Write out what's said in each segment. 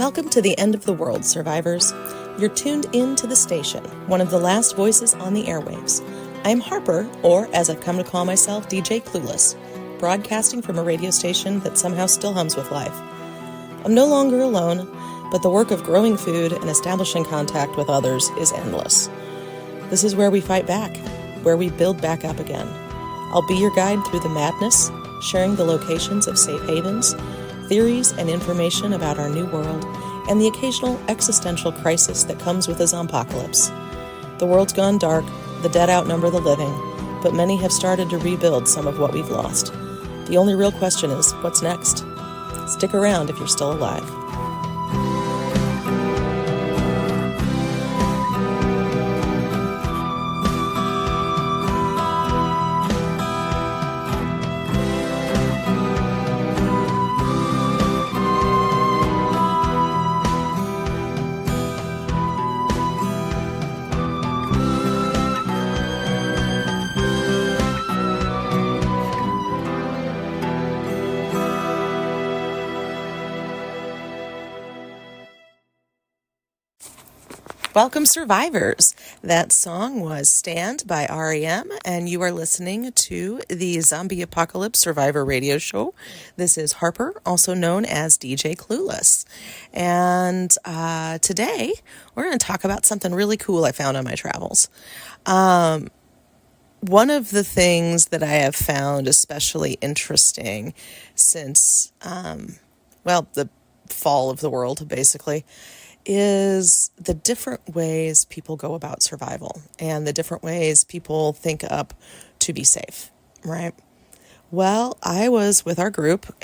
Welcome to the end of the world, survivors. You're tuned in to the station, one of the last voices on the airwaves. I'm Harper, or as I've come to call myself, DJ Clueless, broadcasting from a radio station that somehow still hums with life. I'm no longer alone, but the work of growing food and establishing contact with others is endless. This is where we fight back, where we build back up again. I'll be your guide through the madness, sharing the locations of safe havens, theories and information about our new world, and the occasional existential crisis that comes with a zompocalypse. The world's gone dark, the dead outnumber the living, but many have started to rebuild some of what we've lost. The only real question is, what's next? Stick around if you're still alive. Welcome, survivors. That song was Stand by REM, and you are listening to the Zombie Apocalypse Survivor Radio Show. This is Harper, also known as DJ Clueless. And today, we're going to talk about something really cool I found on my travels. One of the things that I have found especially interesting since, the fall of the world, basically, is the different ways people go about survival and the different ways people think up to be safe, right? Well, I was with our group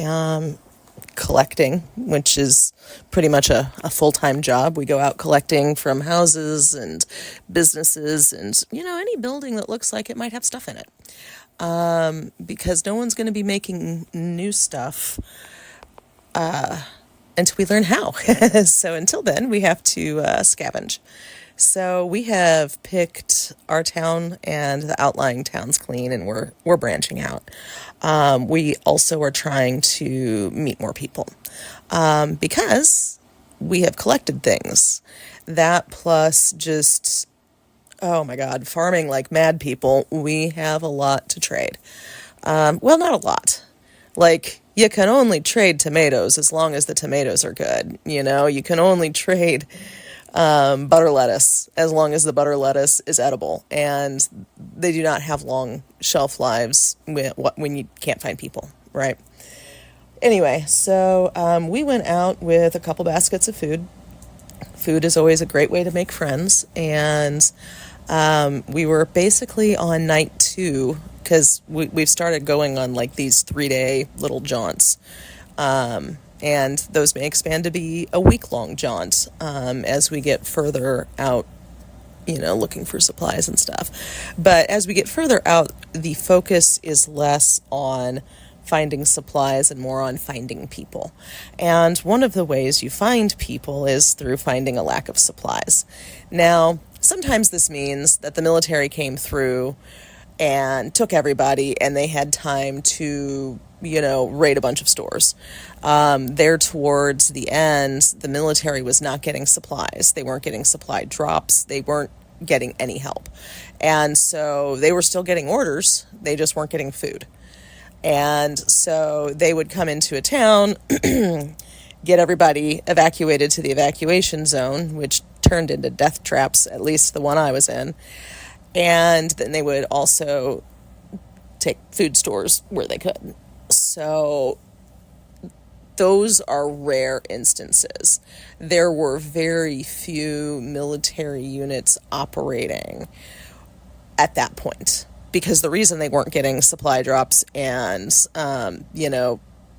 collecting, which is pretty much a full-time job. We go out collecting from houses and businesses and, any building that looks like it might have stuff in it. Because no one's going to be making new stuff until we learn how. So until then, we have to scavenge. So we have picked our town and the outlying towns clean, and we're branching out. We also are trying to meet more people because we have collected things. That plus just, oh my God, farming like mad people, we have a lot to trade. Not a lot. You can only trade tomatoes as long as the tomatoes are good. You can only trade butter lettuce as long as the butter lettuce is edible. And they do not have long shelf lives when you can't find people, right? Anyway, so we went out with a couple baskets of food. Food is always a great way to make friends. And we were basically on night 2, because we've started going on these 3-day little jaunts. And those may expand to be a week-long jaunt as we get further out, looking for supplies and stuff. But as we get further out, the focus is less on finding supplies and more on finding people. And one of the ways you find people is through finding a lack of supplies. Now, sometimes this means that the military came through and took everybody, and they had time to, raid a bunch of stores. There towards the end, the military was not getting supplies. They weren't getting supply drops. They weren't getting any help. And so they were still getting orders. They just weren't getting food. And so they would come into a town, get everybody evacuated to the evacuation zone, which turned into death traps, at least the one I was in. And then they would also take food stores where they could. So those are rare instances. There were very few military units operating at that point, because the reason they weren't getting supply drops and,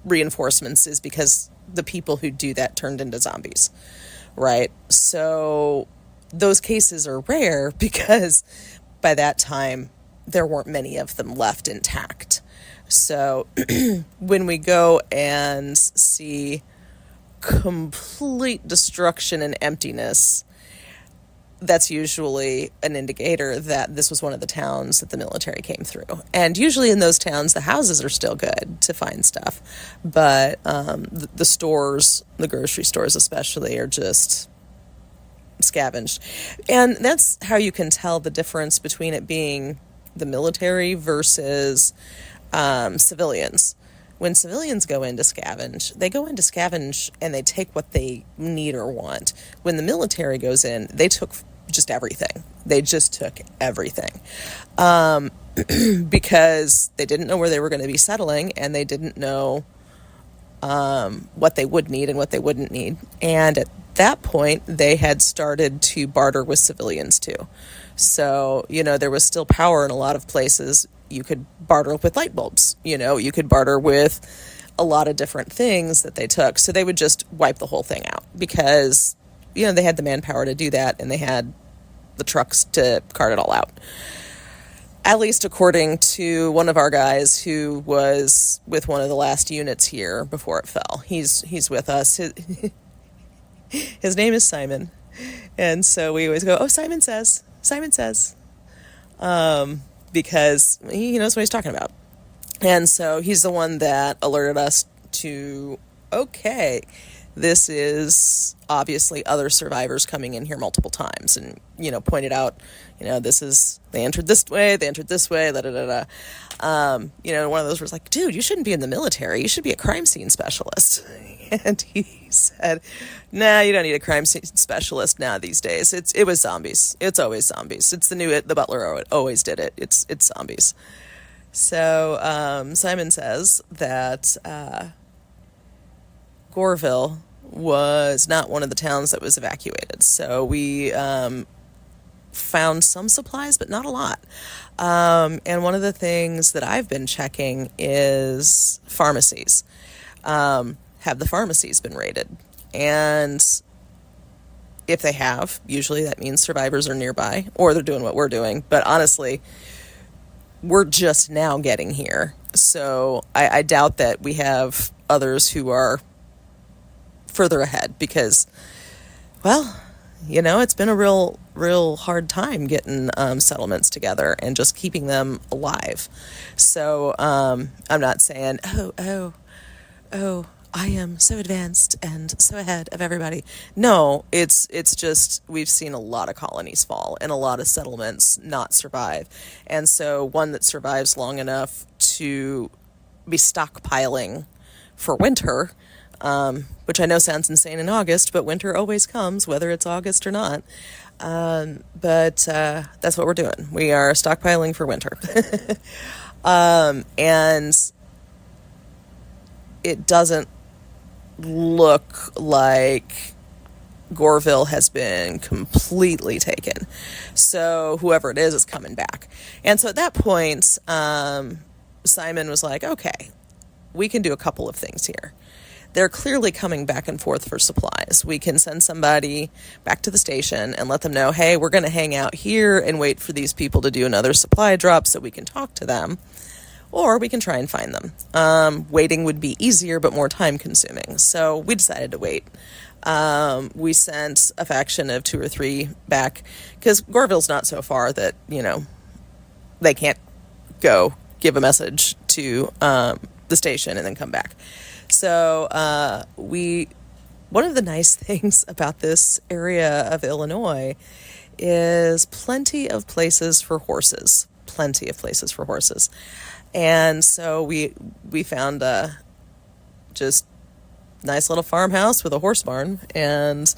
reinforcements is because the people who do that turned into zombies, right? So those cases are rare because by that time, there weren't many of them left intact. So when we go and see complete destruction and emptiness, that's usually an indicator that this was one of the towns that the military came through. And usually in those towns, the houses are still good to find stuff. But the stores, the grocery stores especially, are just scavenged. And that's how you can tell the difference between it being the military versus civilians. When civilians go in to scavenge, they go in to scavenge and they take what they need or want. When the military goes in, they took just everything. They just took everything. Because they didn't know where they were going to be settling, and they didn't know what they would need and what they wouldn't need. And at that point, they had started to barter with civilians too. So, there was still power in a lot of places. You could barter with light bulbs, you could barter with a lot of different things that they took. So they would just wipe the whole thing out because, they had the manpower to do that, and they had the trucks to cart it all out. At least according to one of our guys who was with one of the last units here before it fell. He's with us. His name is Simon. And so we always go, oh, Simon says. Because he knows what he's talking about. And so he's the one that alerted us to, okay, this is obviously other survivors coming in here multiple times, and, pointed out, they entered this way, da, da, da, da. One of those was like, dude, you shouldn't be in the military. You should be a crime scene specialist. And he said, nah, you don't need a crime scene specialist now these days. It was zombies. It's always zombies. It's the butler always did it. It's zombies. So Simon says that Goreville was not one of the towns that was evacuated. So we found some supplies, but not a lot. And one of the things that I've been checking is pharmacies. Have the pharmacies been raided? And if they have, usually that means survivors are nearby, or they're doing what we're doing. But honestly, we're just now getting here. So I doubt that we have others who are further ahead because, well, it's been a real hard time getting settlements together and just keeping them alive. So I'm not saying, oh, I am so advanced and so ahead of everybody. No, it's just we've seen a lot of colonies fall and a lot of settlements not survive. And so one that survives long enough to be stockpiling for winter, which I know sounds insane in August, but winter always comes, whether it's August or not. But that's what we're doing. We are stockpiling for winter. And it doesn't look like Goreville has been completely taken. So whoever it is coming back. And so at that point, Simon was like, okay, we can do a couple of things here. They're clearly coming back and forth for supplies. We can send somebody back to the station and let them know, hey, we're going to hang out here and wait for these people to do another supply drop so we can talk to them. Or we can try and find them. Waiting would be easier, but more time consuming. So we decided to wait. We sent a faction of 2 or 3 back because Goreville's not so far that, they can't go give a message to the station and then come back. So one of the nice things about this area of Illinois is plenty of places for horses. And so we found a just nice little farmhouse with a horse barn, and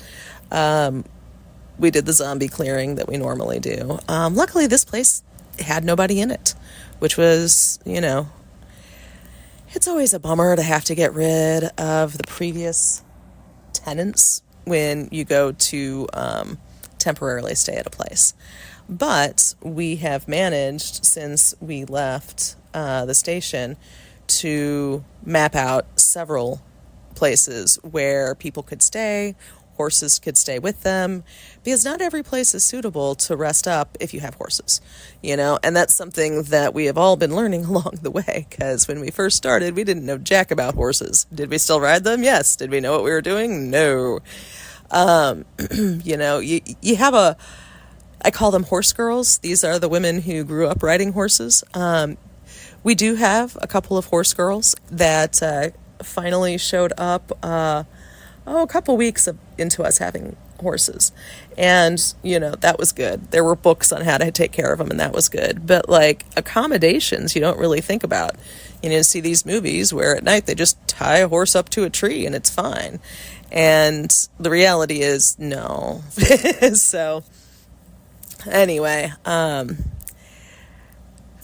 we did the zombie clearing that we normally do. Luckily, this place had nobody in it, which was, it's always a bummer to have to get rid of the previous tenants when you go to temporarily stay at a place. But we have managed, since we left the station, to map out several places where people could stay, horses could stay with them, because not every place is suitable to rest up if you have horses, and that's something that we have all been learning along the way, because when we first started, we didn't know jack about horses. Did we still ride them? Yes. Did we know what we were doing? No. You have I call them horse girls. These are the women who grew up riding horses. We do have a couple of horse girls that finally showed up a couple weeks into us having horses. And, that was good. There were books on how to take care of them, and that was good. But, like, accommodations, you don't really think about. See these movies where at night they just tie a horse up to a tree and it's fine. And the reality is, no. So, anyway, found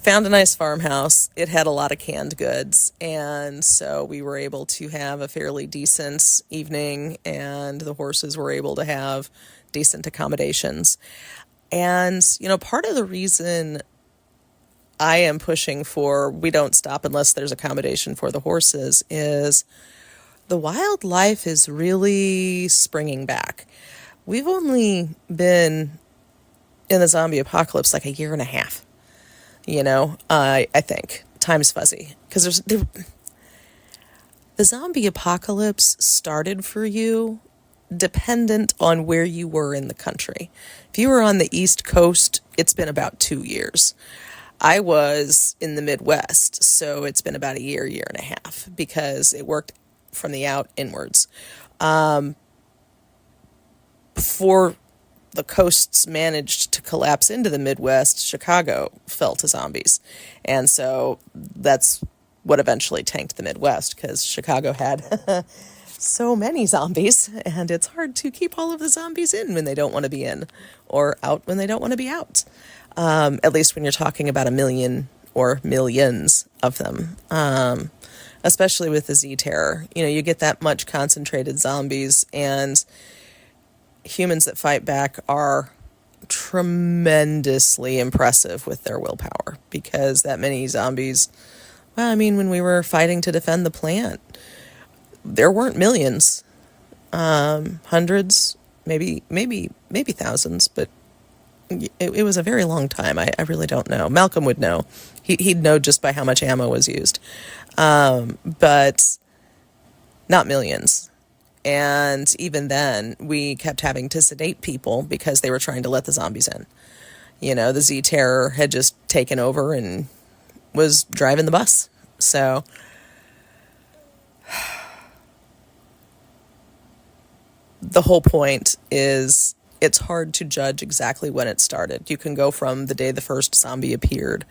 a nice farmhouse. It had a lot of canned goods, and so we were able to have a fairly decent evening, and the horses were able to have decent accommodations. And, part of the reason I am pushing for we don't stop unless there's accommodation for the horses is the wildlife is really springing back. We've only been in the zombie apocalypse like a year and a half. I think time's fuzzy because the zombie apocalypse started for you dependent on where you were in the country. If you were on the East Coast, it's been about 2 years. I was in the Midwest, so it's been about a year and a half because it worked from the out inwards. Before the coasts managed to collapse into the Midwest, Chicago fell to zombies. And so that's what eventually tanked the Midwest, because Chicago had so many zombies, and it's hard to keep all of the zombies in when they don't want to be in, or out when they don't want to be out. At least when you're talking about 1 million or millions of them. Especially with the Z-Terror. You get that much concentrated zombies, and humans that fight back are tremendously impressive with their willpower, because that many zombies, when we were fighting to defend the plant, there weren't millions, hundreds, maybe thousands, but it was a very long time. I really don't know. Malcolm would know. He'd know just by how much ammo was used, but not millions. And even then, we kept having to sedate people because they were trying to let the zombies in. The Z-Terror had just taken over and was driving the bus. So, the whole point is it's hard to judge exactly when it started. You can go from the day the first zombie appeared,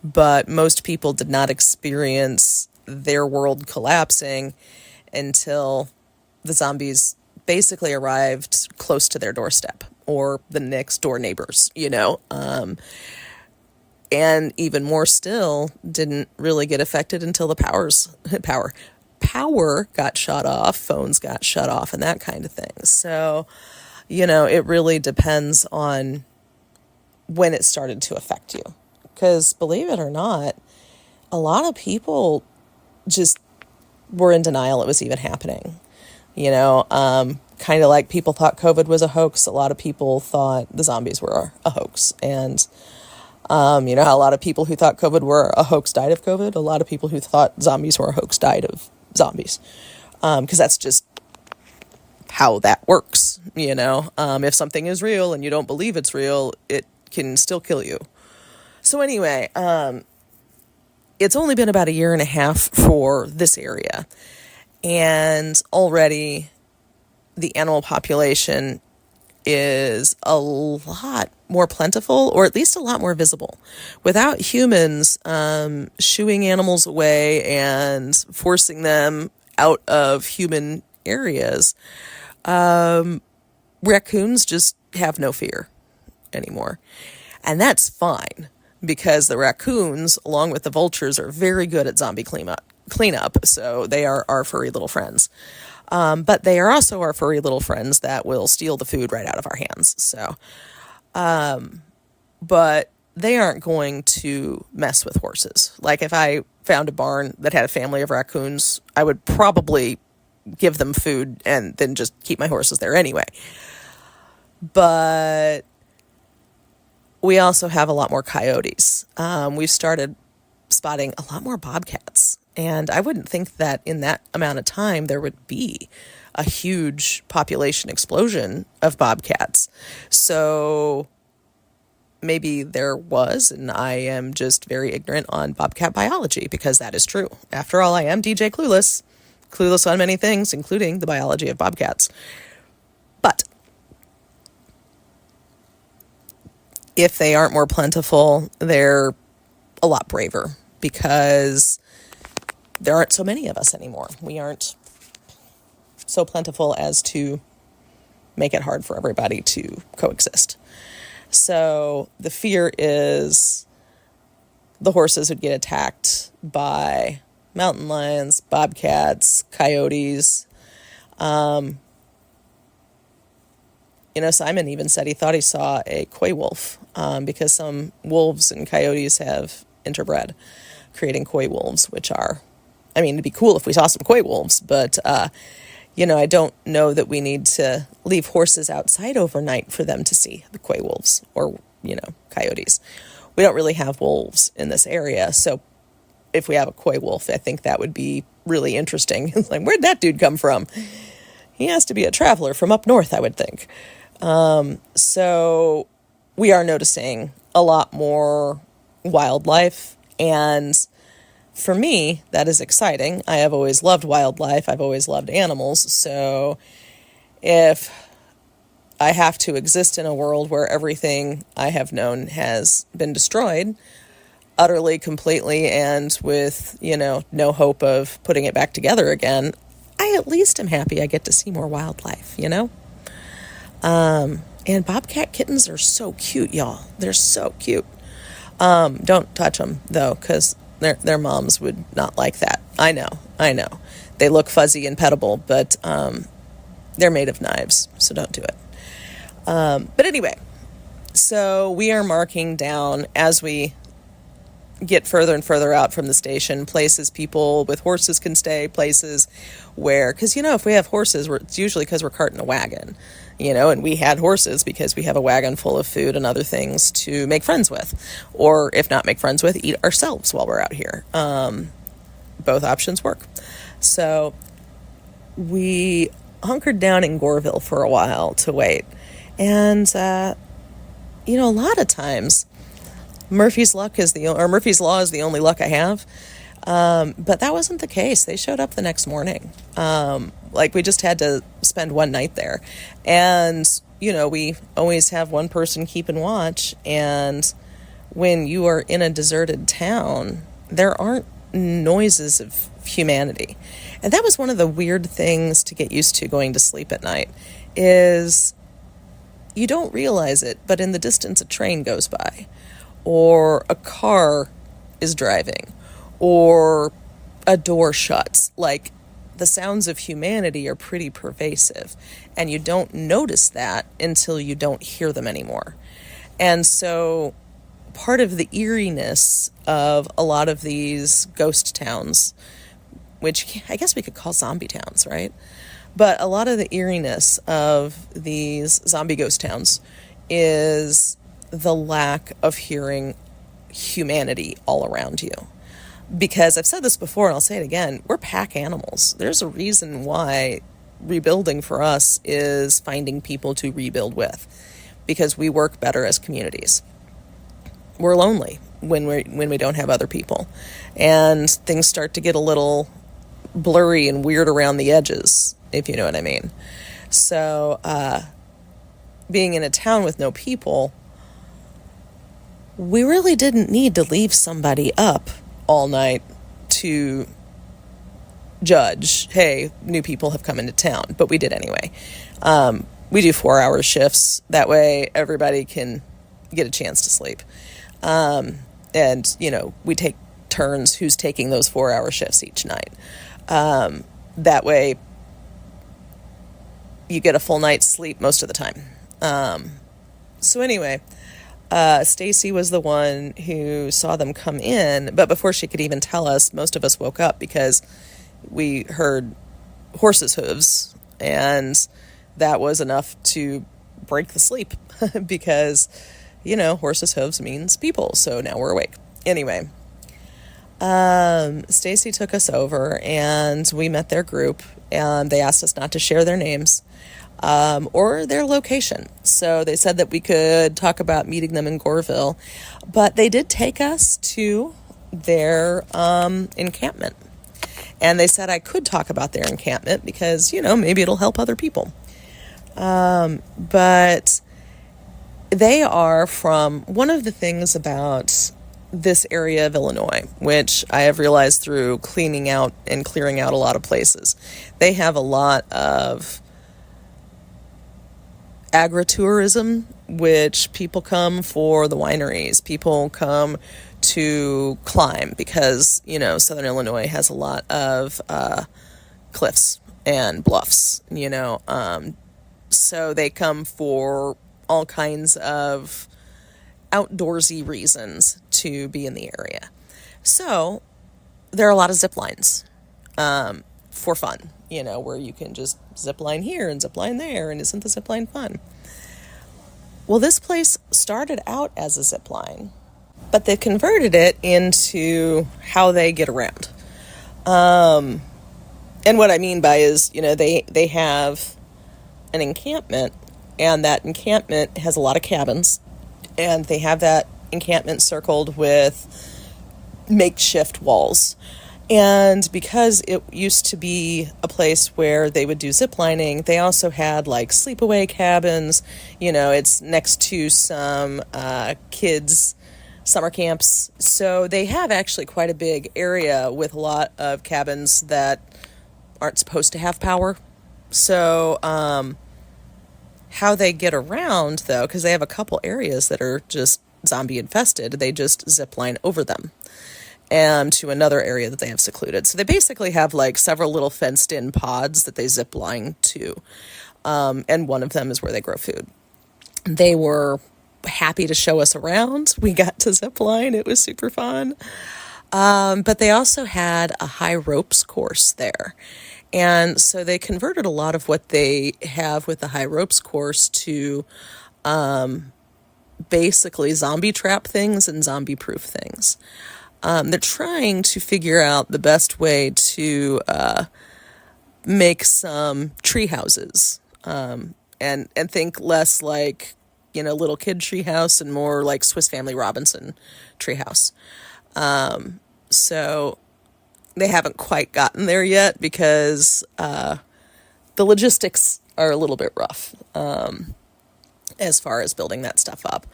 but most people did not experience their world collapsing until the zombies basically arrived close to their doorstep or the next door neighbors, and even more still, didn't really get affected until the power got shut off, phones got shut off, and that kind of thing. So, it really depends on when it started to affect you. Because believe it or not, a lot of people just were in denial it was even happening. Kind of like people thought COVID was a hoax. A lot of people thought the zombies were a hoax. And, how a lot of people who thought COVID were a hoax died of COVID. A lot of people who thought zombies were a hoax died of zombies. Because that's just how that works. If something is real and you don't believe it's real, it can still kill you. So anyway, it's only been about a year and a half for this area. And already the animal population is a lot more plentiful, or at least a lot more visible. Without humans shooing animals away and forcing them out of human areas, raccoons just have no fear anymore. And that's fine, because the raccoons, along with the vultures, are very good at zombie cleanup, so they are our furry little friends. But they are also our furry little friends that will steal the food right out of our hands. So, but they aren't going to mess with horses. Like if I found a barn that had a family of raccoons, I would probably give them food and then just keep my horses there anyway. But we also have a lot more coyotes. We've started spotting a lot more bobcats. And I wouldn't think that in that amount of time there would be a huge population explosion of bobcats. So maybe there was, and I am just very ignorant on bobcat biology, because that is true. After all, I am DJ Clueless. Clueless on many things, including the biology of bobcats. But if they aren't more plentiful, they're a lot braver, because there aren't so many of us anymore. We aren't so plentiful as to make it hard for everybody to coexist. So the fear is the horses would get attacked by mountain lions, bobcats, coyotes. Simon even said he thought he saw a coy wolf, because some wolves and coyotes have interbred, creating coy wolves, which are, it'd be cool if we saw some coy wolves, but, I don't know that we need to leave horses outside overnight for them to see the coy wolves or, coyotes. We don't really have wolves in this area, so if we have a coy wolf, I think that would be really interesting. It's like, where'd that dude come from? He has to be a traveler from up north, I would think. So we are noticing a lot more wildlife, and for me, that is exciting. I have always loved wildlife. I've always loved animals. So if I have to exist in a world where everything I have known has been destroyed utterly, completely, and with, no hope of putting it back together again, I at least am happy I get to see more wildlife, And bobcat kittens are so cute, y'all. They're so cute. Don't touch them, though, because their moms would not like that. I know. They look fuzzy and pettable, but they're made of knives, so don't do it. But anyway, so we are marking down as we get further and further out from the station, places people with horses can stay, places where, because, if we have horses, it's usually because we're carting a wagon, and we had horses because we have a wagon full of food and other things to make friends with, or if not make friends with, eat ourselves while we're out here. Both options work. So we hunkered down in Goreville for a while to wait. And, a lot of times Murphy's Law is the only luck I have. But that wasn't the case. They showed up the next morning. We just had to spend one night there. And, we always have one person keeping watch. And when you are in a deserted town, there aren't noises of humanity. And that was one of the weird things to get used to going to sleep at night, is you don't realize it, but in the distance a train goes by, or a car is driving, or a door shuts. Like, the sounds of humanity are pretty pervasive, and you don't notice that until you don't hear them anymore. And so part of the eeriness of a lot of these ghost towns, which I guess we could call zombie towns, right? But a lot of the eeriness of these zombie ghost towns is the lack of hearing humanity all around you. Because I've said this before, and I'll say it again, we're pack animals. There's a reason why rebuilding for us is finding people to rebuild with, because we work better as communities. We're lonely when we don't have other people, and things start to get a little blurry and weird around the edges, if you know what I mean. So being in a town with no people, we really didn't need to leave somebody up all night to judge, hey, new people have come into town, but we did anyway. We do 4-hour shifts. That way everybody can get a chance to sleep. And, we take turns who's taking those 4-hour shifts each night. That way you get a full night's sleep most of the time. So anyway, Stacy was the one who saw them come in, but before she could even tell us, most of us woke up because we heard horses' hooves, and that was enough to break the sleep because, horses' hooves means people, so now we're awake. Anyway, Stacy took us over, and we met their group, and they asked us not to share their names. or their location. So they said that we could talk about meeting them in Goreville, but they did take us to their encampment. And they said I could talk about their encampment because, maybe it'll help other people. But they are from one of the things about this area of Illinois, which I have realized through cleaning out and clearing out a lot of places. They have a lot of agritourism, which people come for the wineries. People come to climb because, Southern Illinois has a lot of cliffs and bluffs, so they come for all kinds of outdoorsy reasons to be in the area. So there are a lot of zip lines for fun, where you can just zip line here and zip line there, and isn't the zip line fun? Well, this place started out as a zip line, but they converted it into how they get around. And what I mean by is, they have an encampment, and that encampment has a lot of cabins, and they have that encampment circled with makeshift walls. And because it used to be a place where they would do zip lining, they also had like sleepaway cabins. It's next to some kids' summer camps. So they have actually quite a big area with a lot of cabins that aren't supposed to have power. So how they get around, though, because they have a couple areas that are just zombie infested, they just zip line over them and to another area that they have secluded. So they basically have like several little fenced in pods that they zip line to. And one of them is where they grow food. They were happy to show us around. We got to zip line. It was super fun. But they also had a high ropes course there. And so they converted a lot of what they have with the high ropes course to basically zombie trap things and zombie proof things. They're trying to figure out the best way to make some tree houses and think less like, little kid tree house and more like Swiss Family Robinson tree house. So they haven't quite gotten there yet because the logistics are a little bit rough as far as building that stuff up.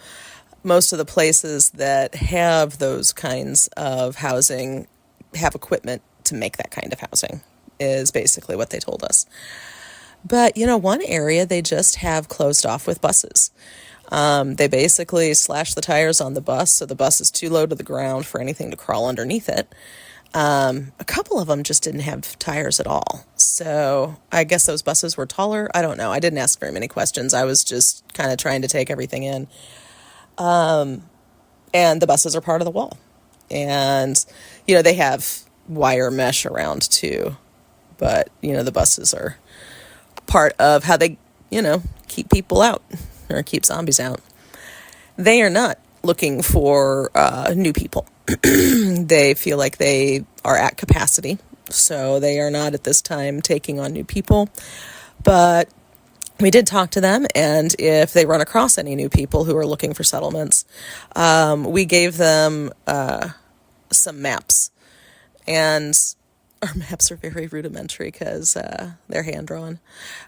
Most of the places that have those kinds of housing have equipment to make that kind of housing, is basically what they told us. But, one area they just have closed off with buses. They basically slash the tires on the bus, so the bus is too low to the ground for anything to crawl underneath it. A couple of them just didn't have tires at all. So I guess those buses were taller. I don't know. I didn't ask very many questions. I was just kind of trying to take everything in. And the buses are part of the wall. And, they have wire mesh around too. But, the buses are part of how they, keep people out or keep zombies out. They are not looking for new people. They feel like they are at capacity, so they are not at this time taking on new people. But we did talk to them, and if they run across any new people who are looking for settlements, we gave them some maps. And our maps are very rudimentary because they're hand-drawn.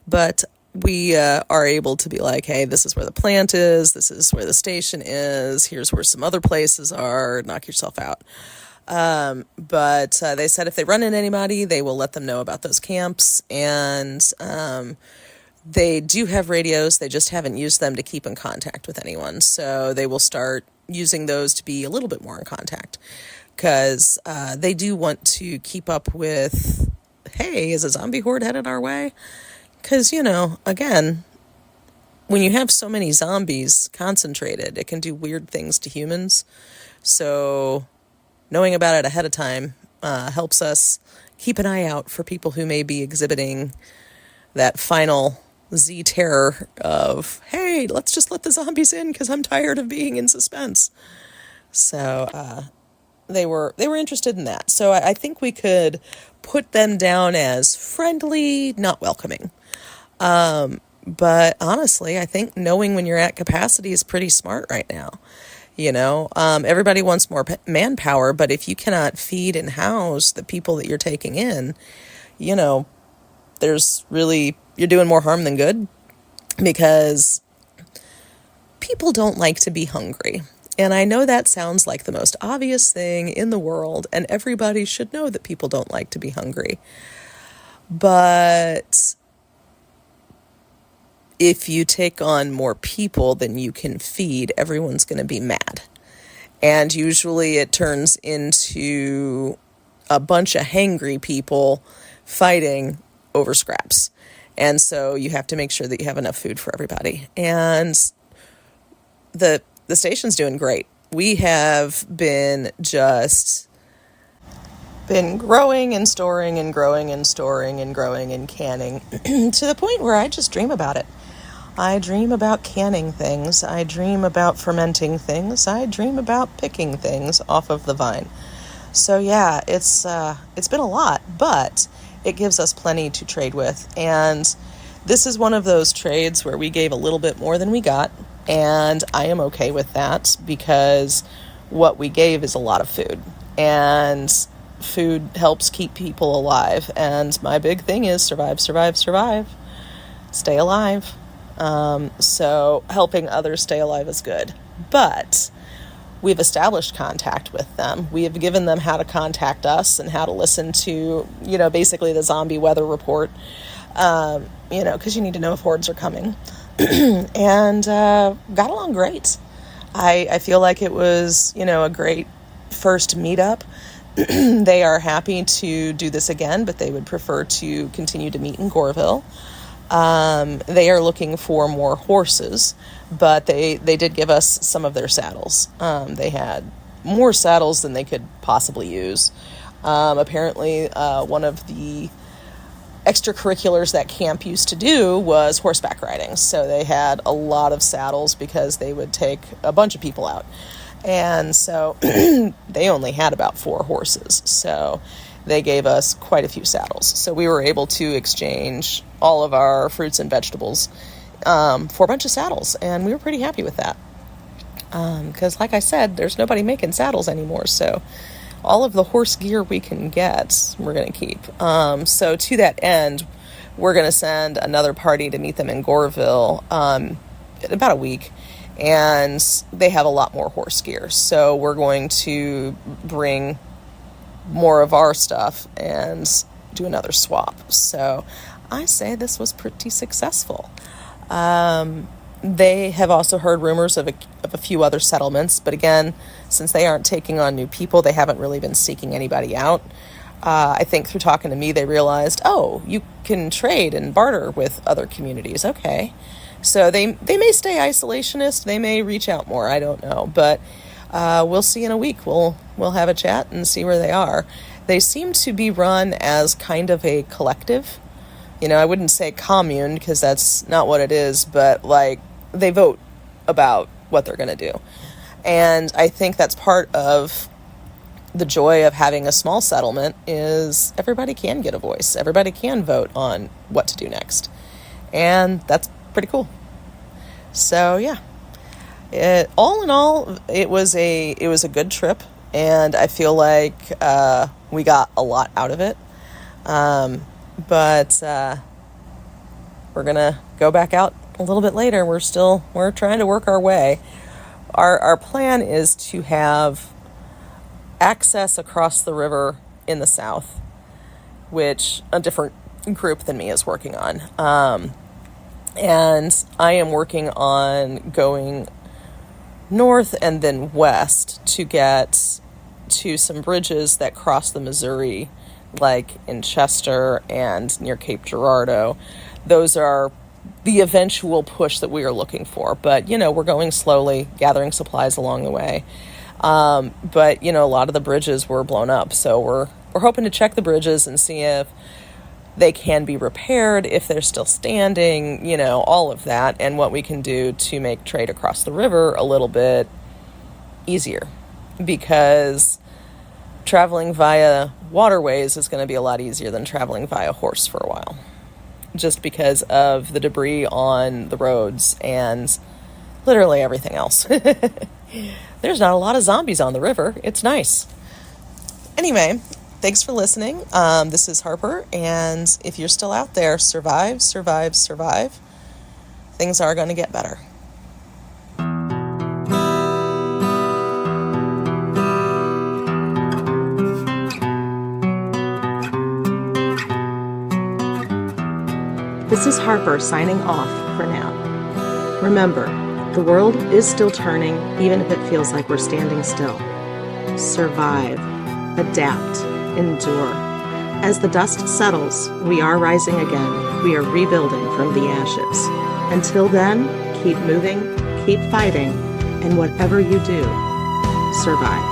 But we are able to be like, hey, this is where the plant is, this is where the station is, here's where some other places are, knock yourself out. But they said if they run into anybody, they will let them know about those camps. And they do have radios, they just haven't used them to keep in contact with anyone. So they will start using those to be a little bit more in contact. Because they do want to keep up with, hey, is a zombie horde headed our way? Because, again, when you have so many zombies concentrated, it can do weird things to humans. So knowing about it ahead of time helps us keep an eye out for people who may be exhibiting that final Z terror of, hey, let's just let the zombies in because I'm tired of being in suspense. So they were interested in that. So I think we could put them down as friendly, not welcoming. But honestly, I think knowing when you're at capacity is pretty smart right now. Everybody wants more manpower, but if you cannot feed and house the people that you're taking in, you know, you're doing more harm than good, because people don't like to be hungry. And I know that sounds like the most obvious thing in the world, and everybody should know that people don't like to be hungry. But if you take on more people than you can feed, everyone's going to be mad. And usually it turns into a bunch of hangry people fighting over scraps. And so you have to make sure that you have enough food for everybody. And the station's doing great. We have been growing and storing and growing and storing and growing and canning to the point where I just dream about it. I dream about canning things. I dream about fermenting things. I dream about picking things off of the vine. So yeah, it's been a lot, but it gives us plenty to trade with. And this is one of those trades where we gave a little bit more than we got, and I am okay with that, because what we gave is a lot of food, and food helps keep people alive. And my big thing is survive, survive, survive. Stay alive. So helping others stay alive is good. But we've established contact with them. We have given them how to contact us and how to listen to, basically the zombie weather report, because you need to know if hordes are coming. And got along great. I feel like it was, a great first meetup. They are happy to do this again, but they would prefer to continue to meet in Goreville. They are looking for more horses, but they did give us some of their saddles. They had more saddles than they could possibly use. Apparently, one of the extracurriculars that camp used to do was horseback riding. So they had a lot of saddles because they would take a bunch of people out. And so they only had about 4 horses. So they gave us quite a few saddles. So we were able to exchange all of our fruits and vegetables for a bunch of saddles. And we were pretty happy with that. Because like I said, there's nobody making saddles anymore. So all of the horse gear we can get, we're going to keep. So to that end, we're going to send another party to meet them in Goreville in about a week. And they have a lot more horse gear. So we're going to bring more of our stuff and do another swap. So I say this was pretty successful. They have also heard rumors of a few other settlements, but again, since they aren't taking on new people, they haven't really been seeking anybody out. I think through talking to me, they realized, oh, you can trade and barter with other communities. Okay. So they may stay isolationist. They may reach out more. I don't know, but we'll see in a week. We'll have a chat and see where they are. They seem to be run as kind of a collective. I wouldn't say commune because that's not what it is, but like they vote about what they're going to do. And I think that's part of the joy of having a small settlement is everybody can get a voice. Everybody can vote on what to do next. And that's pretty cool. So yeah, all in all, it was a good trip, and I feel like we got a lot out of it. But we're gonna go back out a little bit later. We're trying to work our way. Our plan is to have access across the river in the south, which a different group than me is working on. And I am working on going north and then west to get to some bridges that cross the Missouri, like in Chester and near Cape Girardeau. Those are the eventual push that we are looking for. But, we're going slowly, gathering supplies along the way. But, a lot of the bridges were blown up. So we're hoping to check the bridges and see if they can be repaired, if they're still standing, all of that, and what we can do to make trade across the river a little bit easier. Because traveling via waterways is going to be a lot easier than traveling via horse for a while. just because of the debris on the roads and literally everything else. There's not a lot of zombies on the river. It's nice. Anyway, thanks for listening. This is Harper, and if you're still out there, survive, survive, survive. Things are going to get better. This is Harper signing off for now. Remember, the world is still turning, even if it feels like we're standing still. Survive, adapt, endure. As the dust settles, we are rising again. We are rebuilding from the ashes. Until then, keep moving, keep fighting, and whatever you do, survive.